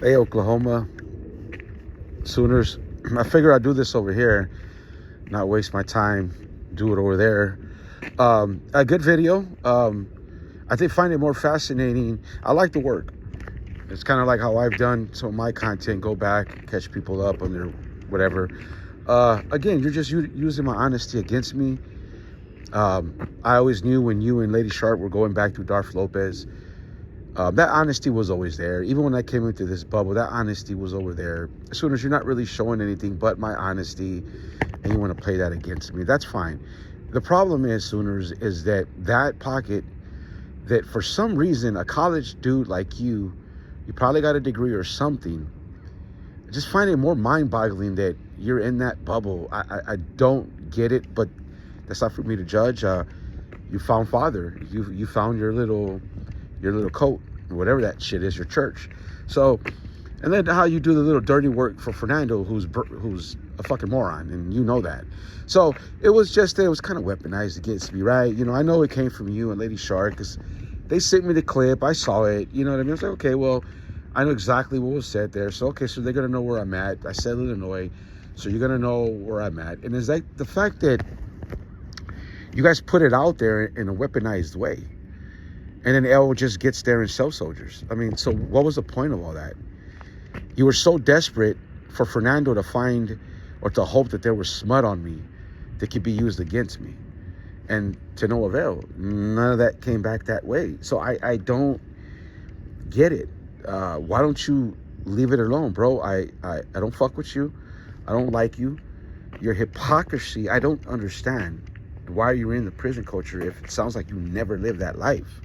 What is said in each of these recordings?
Hey, Oklahoma Sooners. I figure I'd do this over here, not waste my time, do it over there. A good video. I think find it more fascinating. I like the work. It's kind of like how I've done some of my content. Go back, catch people up on their whatever. Again, you're just using my honesty against me. I always knew when you and Lady Sharp were going back to Darth Lopez, that honesty was always there. Even when I came into this bubble, that honesty was over there. As soon as you're not really showing anything but my honesty, and you want to play that against me, that's fine. The problem is, Sooners, is that pocket, that for some reason, a college dude like you probably got a degree or something. I just find it more mind-boggling that you're in that bubble. I don't get it, but that's not for me to judge. You found father. You found your little coat, whatever that shit is, your church. So, and then how you do the little dirty work for Fernando, who's a fucking moron, and you know that. So it was kind of weaponized against me, right? You know, I know it came from you and Lady Shark, because they sent me the clip. I saw it. You know what I mean? I was like, okay, well, I know exactly what was said there. So, okay, so they're going to know where I'm at. I said Illinois, so you're going to know where I'm at. And it's like the fact that you guys put it out there in a weaponized way. And then L just gets there and sells soldiers. I mean, so what was the point of all that? You were so desperate for Fernando to find or to hope that there was smut on me that could be used against me. And to no avail. None of that came back that way. So I don't get it. Why don't you leave it alone, bro? I don't fuck with you. I don't like you. Your hypocrisy, I don't understand why you're in the prison culture if it sounds like you never lived that life.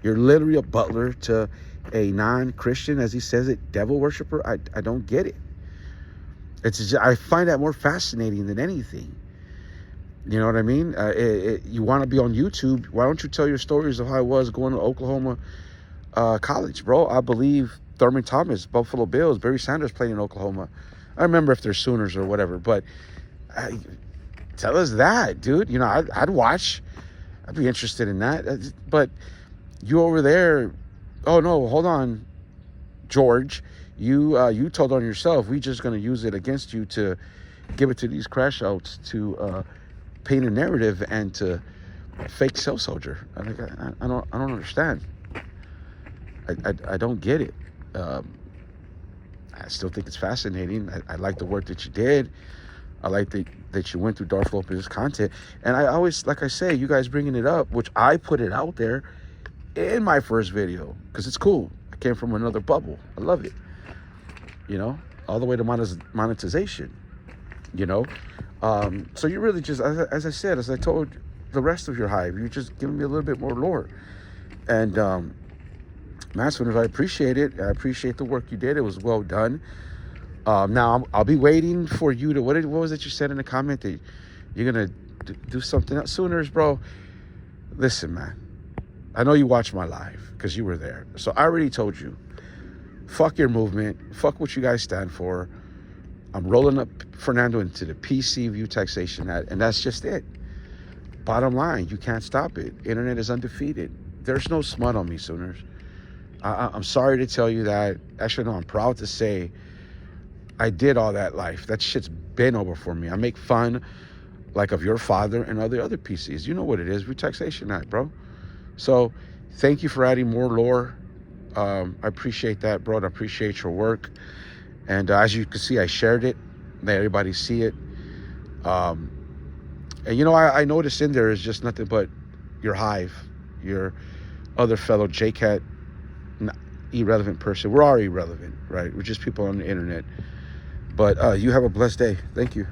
You're literally a butler to a non-Christian, as he says it, devil worshiper. I don't get it. I find that more fascinating than anything. You know what I mean? You want to be on YouTube? Why don't you tell your stories of how it was going to Oklahoma college, bro? I believe Thurman Thomas, Buffalo Bills, Barry Sanders played in Oklahoma. I remember if they're Sooners or whatever, but tell us that, dude. You know, I'd watch. I'd be interested in that. But you over there, oh no, hold on, George. You told on yourself. We just gonna use it against you to give it to these crash outs to paint a narrative and to fake self soldier. I don't understand. I don't get it. I still think it's fascinating. I like the work that you did. I like that you went through Darth Lopez's content. And I always, like I say, you guys bringing it up, which I put it out there in my first video, because it's cool. I came from another bubble. I love it. You know, all the way to monetization, you know. So you really just, as I said, as I told the rest of your hive, you're just giving me a little bit more lore. And, man, Sooners, I appreciate it. I appreciate the work you did. It was well done. Now, I'll be waiting for you to, what was it you said in the comment that you're going to do something else? Sooners, bro, listen, man. I know you watched my live because you were there. So I already told you, fuck your movement. Fuck what you guys stand for. I'm rolling up Fernando into the PC View Taxation Act, and that's just it. Bottom line, you can't stop it. Internet is undefeated. There's no smut on me, Sooners. I'm sorry to tell you that. Actually, no, I'm proud to say I did all that life. That shit's been over for me. I make fun, like, of your father and other PCs. You know what it is. View Taxation Act, bro. So thank you for adding more lore. I appreciate that, bro. I appreciate your work. And as you can see, I shared it. Let everybody see it. And, you know, I noticed in there is just nothing but your hive, your other fellow JCat, irrelevant person. We're all irrelevant, right? We're just people on the internet. But you have a blessed day. Thank you.